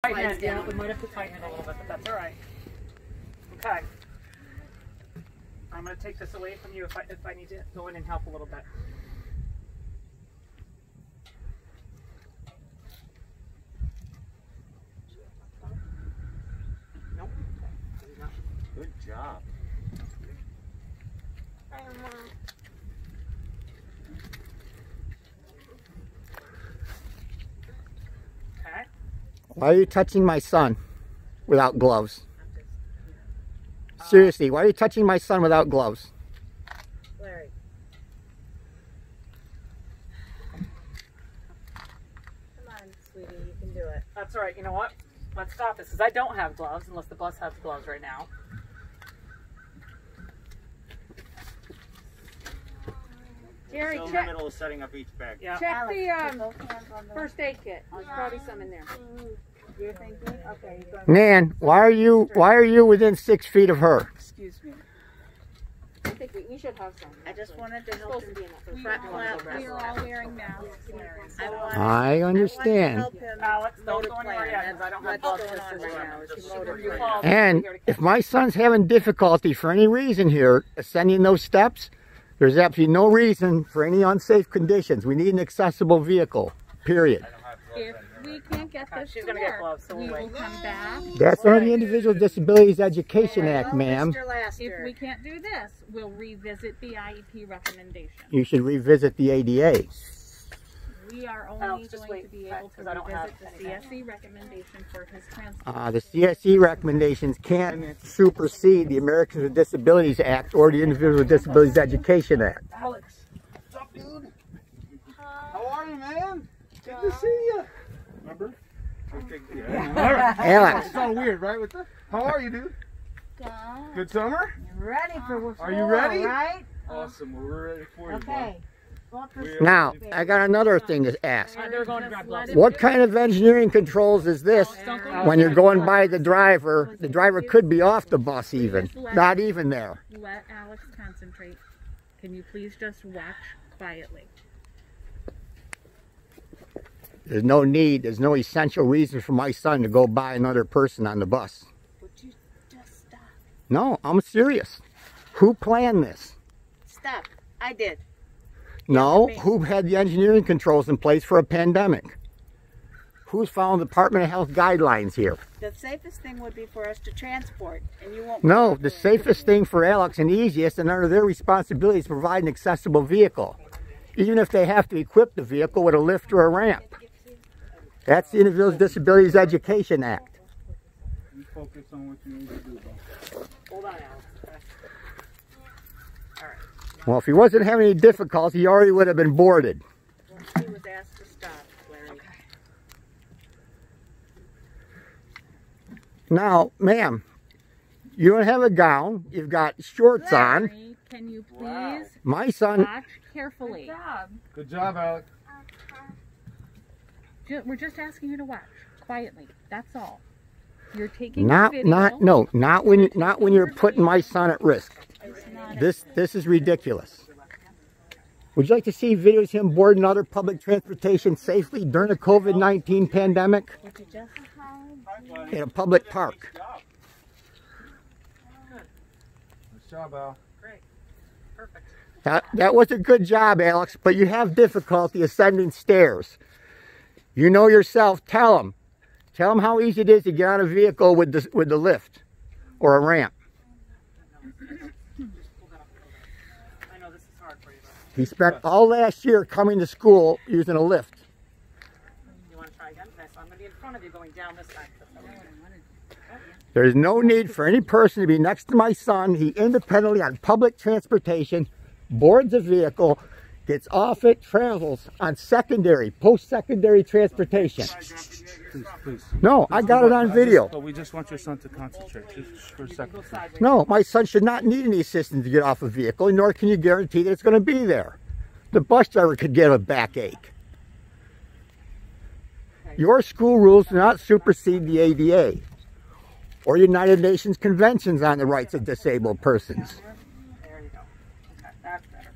Tighten it, yeah, we might have to tighten it a little bit, but that's all right. Okay. I'm going to take this away from you if I need to go in and help a little bit. Nope. Good job. Okay. Why are you touching my son without gloves? Seriously, why are you touching my son without gloves? Larry. Come on, sweetie, you can do it. That's all right. You know what? Let's stop this because I don't have gloves unless the bus has gloves right now. Jerry, Still in the check, middle of setting up each bag. Yeah. check Alex, the put both hands on the first aid kit. There's probably some in there. You're thinking? Okay, you're going. Nan, why are you within 6 feet of her? Excuse me. I think we should have some. I just wanted to help Supposed him. to be enough. We are all wearing masks. I understand. Alex, don't go anywhere yet because I don't have gloves right now. And if my son's having difficulty for any reason here ascending those steps, there's absolutely no reason for any unsafe conditions. We need an accessible vehicle, period. If we can't get this She's to going to get work, gloves, so we we'll will wait. come back. That's under the Individual with Disabilities Education Act, ma'am. If we can't do this, we'll revisit the IEP recommendation. You should revisit the ADA. We are Alex, only just going wait, to be able to because I don't have revisit the CSE recommendation for his transfer. The CSE recommendations can't supersede the Americans with Disabilities Act or the Individual with Disabilities Education Act. Alex, what's up, dude? How are you, man? Good to see you. Remember? Okay, yeah. Alex. It's all weird, right? How are you, dude? Good summer? Ready for Are you ready? right? Awesome. Well, we're ready for you. Okay. Now, I got another thing to ask. They're going to grab gloves. What kind of engineering controls is this when you're going by the driver? The driver could be off the bus even, not even there. Let Alex concentrate. Can you please just watch quietly? There's no need, there's no essential reason for my son to go by another person on the bus. Would you just stop? No, I'm serious. Who planned this? Stop. I did. No, who had the engineering controls in place for a pandemic? Who's following Department of Health guidelines here? The safest thing would be for us to transport, and you won't. No, the safest thing for Alex and easiest and under their responsibility is to provide an accessible vehicle. Even if they have to equip the vehicle with a lift or a ramp. That's the Individuals with Disabilities Education Act. You focus on what you need to do, bro. Hold on, Alex. All right. Well, if he wasn't having any difficulty, he already would have been boarded. He was asked to stop, Larry. Okay. Now, ma'am, you don't have a gown. You've got shorts on. Larry, can you please My son, watch carefully? Good job, Alex. We're just asking you to watch quietly. That's all. You're taking not video. when you're putting my son at risk. This is ridiculous. Would you like to see videos of him boarding other public transportation safely during the COVID-19 pandemic Would you just in a public park? Nice job, Al. Great. Perfect. That was a good job, Alex, but you have difficulty ascending stairs. You know yourself. Tell him how easy it is to get on a vehicle with the lift or a ramp. I know this is hard for you, but He spent all last year coming to school using a lift. you want to try again? Okay, so I'm going to be in front of you going down this side. There's no need for any person to be next to my son. He independently on public transportation, boards a vehicle, gets off it, travels on post-secondary transportation. Please. No, I got it on video. But we just want your son to concentrate just for a second. No, my son should not need any assistance to get off a vehicle, nor can you guarantee that it's going to be there. The bus driver could get a backache. Your school rules do not supersede the ADA or United Nations conventions on the rights of disabled persons. There you go. Okay, that's better.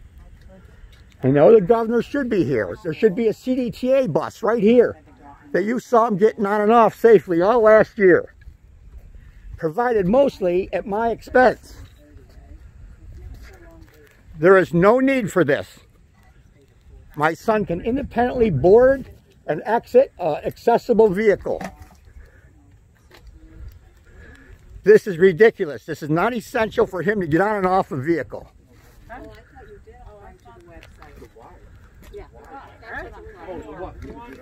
You know, the governor should be here. There should be a CDTA bus right here. that you saw him getting on and off safely all last year, provided mostly at my expense. There is no need for this. My son can independently board and exit an accessible vehicle. This is ridiculous. This is not essential for him to get on and off a vehicle. Oh, I thought you did. Oh, I saw the website. Yeah. That's what I'm talking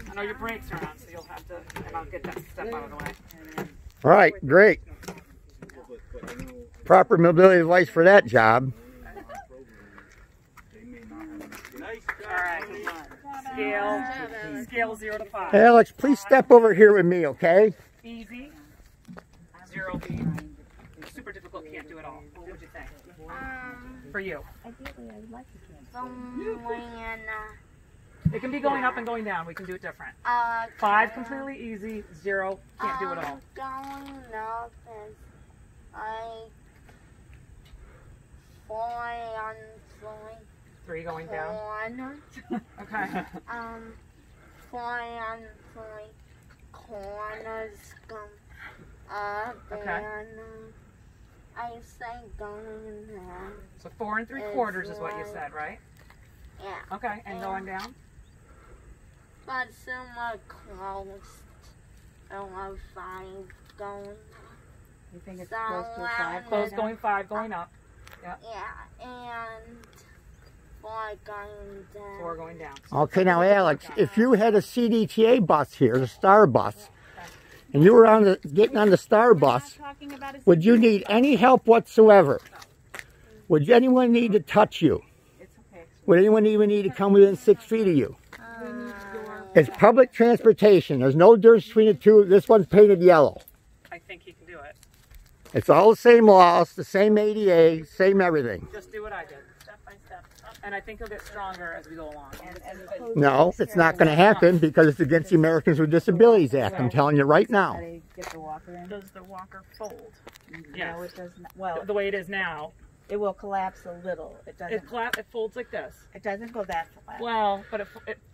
I know your brakes are on, so you'll have to, and I'll get that step out of the way. All right, great. Proper mobility device for that job. All right. Scale 0 to 5. Alex, please step over here with me, okay? Easy. 0 be super difficult, can't do it all. What would you think? For you. Ideally, I would like to It can be going up and going down. We can do it different. 5 completely easy. 0 can't do it all. Going up is like 4 on 3 going down. 1. Okay. 4 on 3 corners come up Okay. and I say going down. So 4 3/4 is what you said, right? Yeah. Okay. And going down? But somewhat close. I love 5 going. You think it's So, close to a 5? Close going 5 going up. Yeah, and 4 going down. 4 going down. Okay, now Alex, if you had a CDTA bus here, the Star bus, and you were getting on the Star bus, would you need any help whatsoever? Would anyone need to touch you? Would anyone even need to come within 6 feet of you? It's public transportation. There's no difference between the two. This one's painted yellow. I think he can do it. It's all the same laws, the same ADA, same everything. Just do what I did. Step by step. And I think he'll get stronger as we go along. No, it's not going to happen because it's against the Americans with Disabilities Act. I'm telling you right now. Get the walker in? Does the walker fold? No, Yes. it does not. Well, The way it is now. it will collapse a little. It doesn't. It folds like this. It doesn't go that flat. Well, but it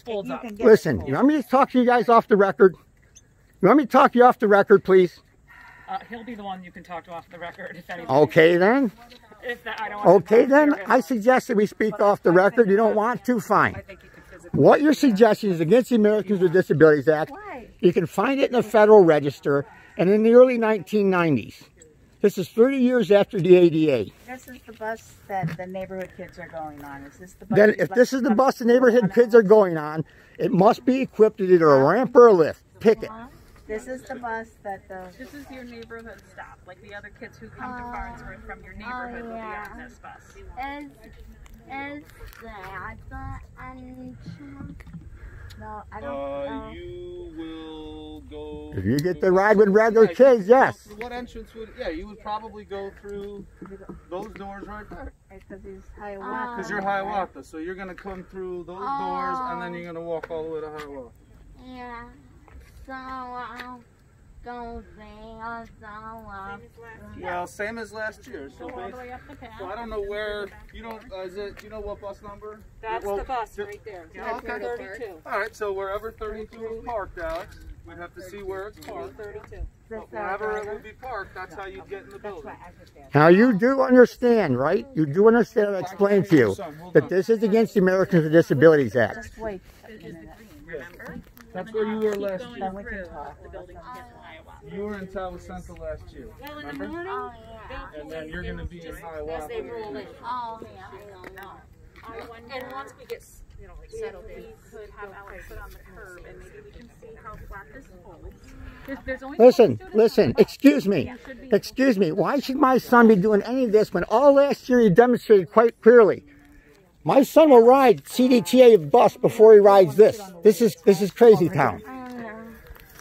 folds You up. can get Listen, it you want me to talk to you guys off the record? You want me to talk to you off the record, please? He'll be the one you can talk to off the record, if anything. Okay, then. If that, I don't want to Okay, then. interfere. I suggest that we speak off the record. You don't want to, I fine. think you can physically. What you're suggesting is against the Americans with Disabilities Act. Why? You can find it in the Federal Register, and in the early 1990s. This is 30 years after the ADA. This is the bus that the neighborhood kids are going on. Is this the bus? Then, if this is the bus the neighborhood kids are going on, it must be equipped with either a ramp or a lift. Pick it. This is the bus that the. This is your neighborhood stop. Like the other kids who come to Farnsworth from your neighborhood will be on this bus. Is that the entrance? No, I don't. You will go. If you get to ride with regular kids, yes. What entrance would? Yeah, you would probably go through those doors right there. Because he's Hiawatha. Because you're Hiawatha, so you're gonna come through those doors, and then you're gonna walk all the way to Hiawatha. Yeah. So I'll go there. Well, same as last year. So, so I don't know where. You don't. Is it? Do you know what bus number? That's Well, the bus right there. Yeah, okay. 32. All right. So wherever 32 is parked, Alex, we'd have to see where it's parked. 32. But wherever it would be parked, that's how you'd get in the building. Now, you do understand, right? You do understand, I explained to you, that this is against the Americans with Disabilities Act. Just wait a minute. Remember? That's where you were last year. Then we can talk. The building will get to Hiawatha. You were in Central last year. Remember? Oh, yeah. And then you're going to be in Hiawatha. They roll in. Oh, yeah, I don't know. And once we get, like settled in, we could have Alex sit on the curb and maybe we can see how flat this holds. There's only Listen, excuse me. Why should my son be doing any of this when all last year he demonstrated quite clearly? My son will ride CDTA bus before he rides this. This is crazy town.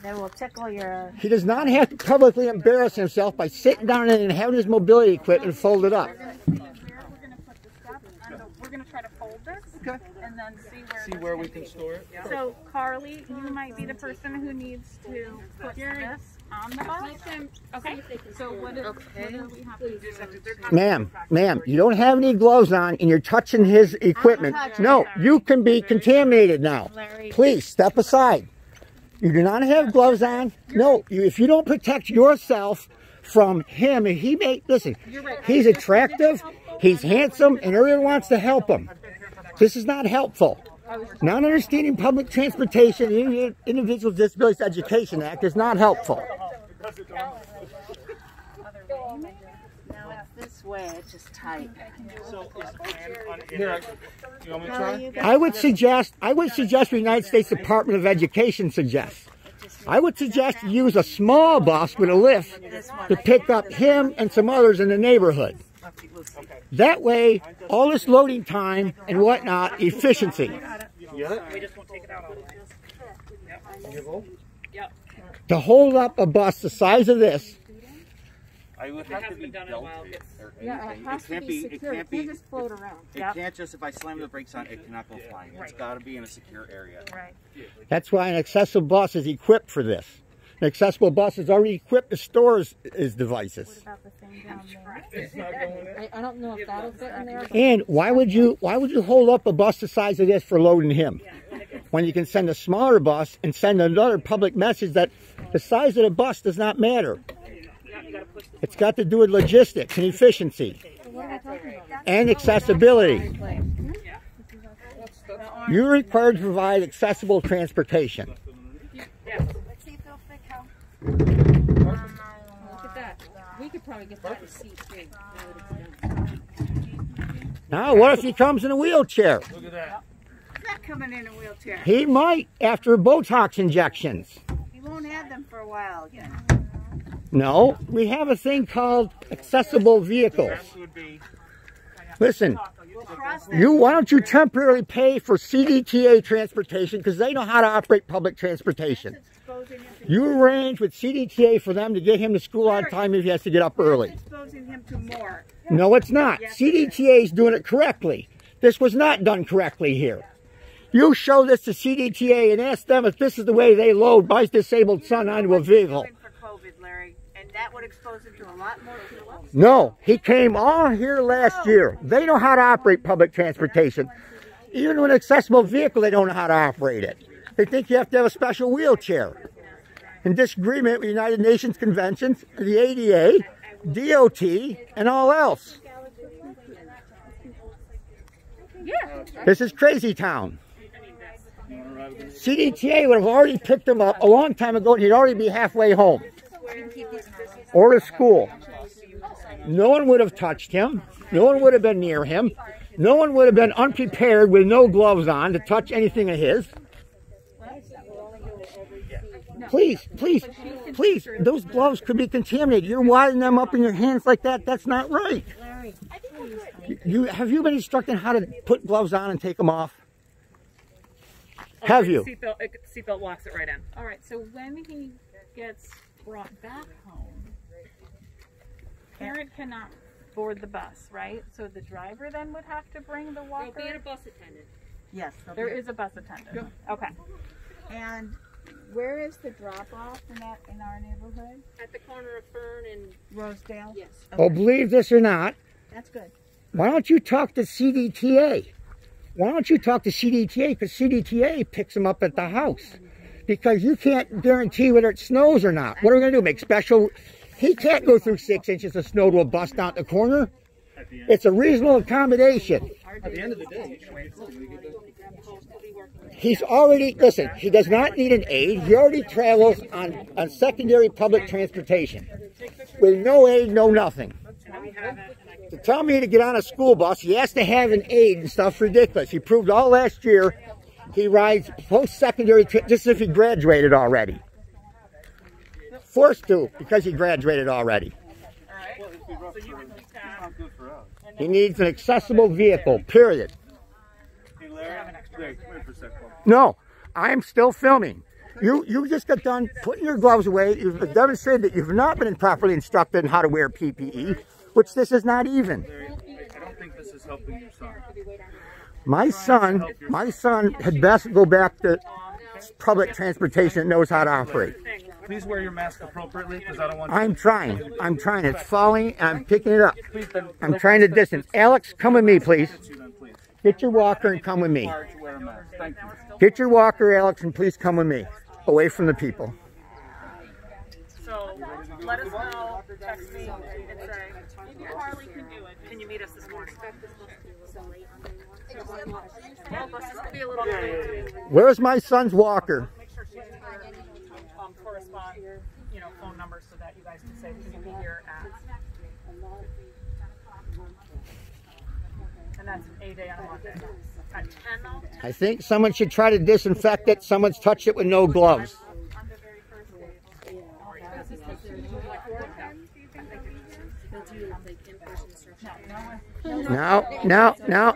Then we'll tickle your. He does not have to publicly embarrass himself by sitting down and having his mobility equipment folded up. We're going to try to fold this. Okay. and then See where we can store it. So Carly, you might be the person who needs to put this on the bus. Okay. So what do we have to do? Ma'am, you don't have any gloves on and you're touching his equipment. No, you can be contaminated now. Please step aside. You do not have gloves on. No, if you don't protect yourself from him, and he may, listen, he's attractive, he's handsome, and everyone wants to help him. This is not helpful. Not understanding public transportation in the Individuals with Disabilities Education Act is not helpful. Now it's this way, it's just tight. Here, you want me to try? I would suggest the United States Department of Education suggests. I would suggest you use a small bus with a lift to pick up him and some others in the neighborhood. That way, all this loading time and whatnot, efficiency. We just won't take it out all the way. Yep. To hold up a bus the size of this, I would have to be belted or Yeah, it anything. has to be secure. It can't just float around. It can't just, if I slam the brakes on, it cannot go flying. It's got to be in a secure area. Right. that's why an accessible bus is equipped for this. An accessible bus is already equipped to store his devices. About the thing down there. I don't know if that'll fit in there. And why would you hold up a bus the size of this for loading him? When you can send a smaller bus and send another public message that the size of the bus does not matter. It's got to do with logistics and efficiency and accessibility. You're required to provide accessible transportation. Let's see if they'll fit how. Look at that. We could probably get that receipt too. Now, what if he comes in a wheelchair? Look at that. He's not coming in a wheelchair. He might after Botox injections. He won't have them for a while yet. No, we have a thing called accessible vehicles. This would be Listen, We'll cross that. why don't you temporarily pay for CDTA transportation because they know how to operate public transportation. Exposing him to, You arrange with CDTA for them to get him to school on time if he has to get up early. exposing him to more. No, it's not. CDTA is doing it correctly. This was not done correctly here. You show this to CDTA and ask them if this is the way they load my disabled son onto a vehicle. For COVID, Larry, and that would expose him to a lot more people. No, he came all here last year. They know how to operate public transportation. Even with an accessible vehicle, they don't know how to operate it. They think you have to have a special wheelchair. In disagreement with United Nations conventions, the ADA, DOT, and all else. This is crazy town. CDTA would have already picked him up a long time ago and he'd already be halfway home. Or to school. No one would have touched him. No one would have been near him. No one would have been unprepared with no gloves on to touch anything of his. Please, please, please, those gloves could be contaminated. You're winding them up in your hands like that. That's not right. Have you been instructed how to put gloves on and take them off? Have you? Seatbelt locks it right in. All right. So when he gets brought back home, parent cannot board the bus, right? So the driver then would have to bring the walker. There'll be a bus attendant. Yes. There is a bus attendant. Okay. And where is the drop-off in our neighborhood? At the corner of Fern and Rosedale? yes. Oh, believe this or not, That's good. why don't you talk to CDTA? Why don't you talk to CDTA? Because CDTA picks them up at the house. Because you can't guarantee whether it snows or not. What are we going to do? Make special... He can't go through 6 inches of snow to a bus down the corner. It's a reasonable accommodation. at the end of the day. He's already, listen, he does not need an aid. He already travels on secondary public transportation. With no aid, no nothing. To tell me to get on a school bus, he has to have an aid and stuff's ridiculous. He proved all last year he rides post-secondary just as if he graduated already. Forced to, because he graduated already. He needs an accessible vehicle, period. No, I'm still filming. You just got done putting your gloves away. You've demonstrated that you've not been properly instructed in how to wear PPE, which this is not even. I don't think this is helping your son. My son had best go back to public transportation that knows how to operate. Please wear your mask appropriately, because I don't want. I'm trying. It's falling, and I'm picking it up. I'm trying to distance. Alex, come with me, please. Get your walker and come with me. Get your walker, Alex, and please come with me. Away from the people. So let us know, text me, and say, maybe Harley can do it. Can you meet us this morning? Well, let's just be a little Where's my son's walker? make sure she can correspond, you know, phone numbers so that you guys can say, can you be here at, and that's an A day on a Monday. At 10 though? I think someone should try to disinfect it. Someone's touched it with no gloves. On the very first day.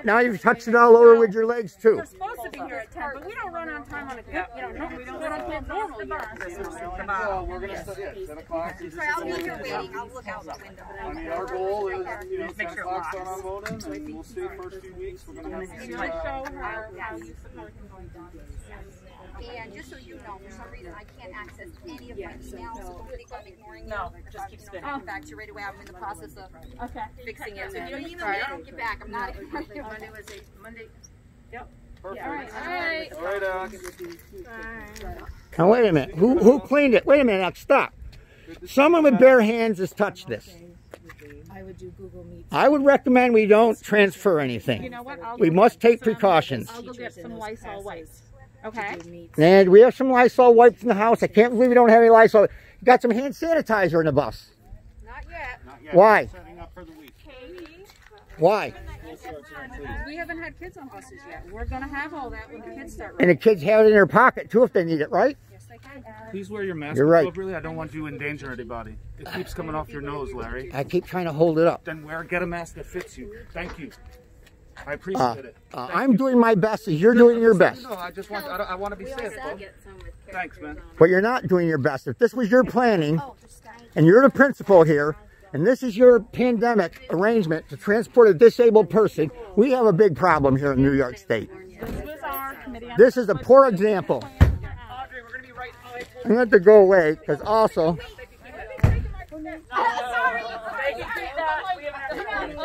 Now you've touched it all over with your legs too. We're supposed to be here at 10, but we don't run on time on a good, you know, we don't run on time normally. We're going to start at 10 o'clock. Sorry, I'll be here waiting. I'll look out the window. I mean, our goal is, you know, 10 o'clock start on voting, and we'll see first 2 weeks. We're going to have Can you just show her how you support And just so you know, for some reason I can't access any of my emails, so don't think I'm ignoring you. No, just keep spinning. I'll get back to you right away. I'm in the process of fixing it. So if you don't email me, I don't get back. I'm not ignoring you. Monday was a Monday. Yep. Perfect. All right. All right, Alex. Now wait a minute. Who cleaned it? Wait a minute, Alex, stop. Someone with bare hands has touched this. I would do Google Meet. I would recommend we don't transfer anything. You know what? We must take precautions. I'll go get some Lysol wipes. Okay? And we have some Lysol wipes in the house. I can't believe we don't have any Lysol. You got some hand sanitizer in the bus. Not yet. Not yet. Why? Setting up for the week. Why? We haven't had kids on buses yet. We're going to have all that when the kids start And the kids have it in their pocket too if they need it, right? Yes, they can. Please wear your mask You're right. appropriately. I don't want you to endanger anybody. It keeps coming off your nose, Larry. I keep trying to hold it up. Then get a mask that fits you. Thank you. I appreciate it. I'm doing my best as you're doing your best. No, I just want. I want to be safe, folks. Thanks, man. But you're not doing your best. If this was your planning, and you're the principal here, and this is your pandemic arrangement to transport a disabled person, we have a big problem here in New York State. This was our committee on This is a poor example. Audrey, we're going to be right behind you. I'm going to have to go away, because also, Sorry. They can keep that. We haven't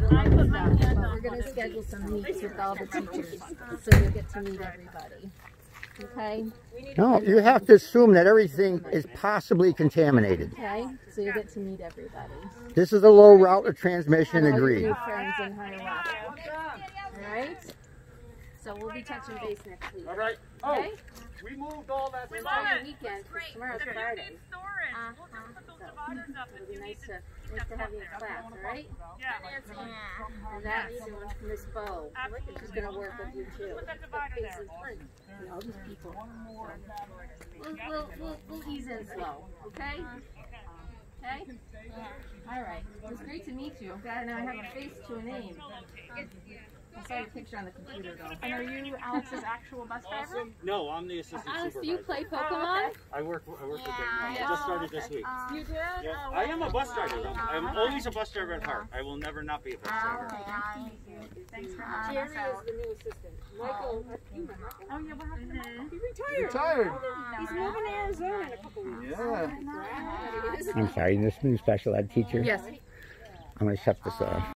We're going to schedule some meets with all the teachers, so you'll get to meet everybody. Okay? no, you have to assume that everything is possibly contaminated. Okay? So you'll get to meet everybody. This is a low route of transmission, All your agreed. new friends in Hiawatha. All right? So we'll be touching base next week. All right. Oh, Okay? we moved all that. It's on the weekend, 'cause tomorrow's Friday. It'll be nice to have you in class, all right? And that's Miss Bo. She's going to work with you too. And all these people. We'll ease in slow, okay? Okay? All right. It was great to meet you. I'm glad now I have a face to a name. I saw your picture on the computer though. And are you Alex's actual bus driver? No, I'm the assistant Alex, do supervisor. you play Pokemon? I work with them now. I just started this week. You did? Yep. I am a bus driver. I'm always a bus driver at heart. I will never not be a bus driver. Thanks for helping us Jerry out. is the new assistant. Michael, you met Michael? Oh, yeah, what happened to Michael? He retired. Tired. He's moving to Arizona in a couple weeks. Yeah. I'm sorry, this new special ed teacher. Yes. I'm going to shut this off.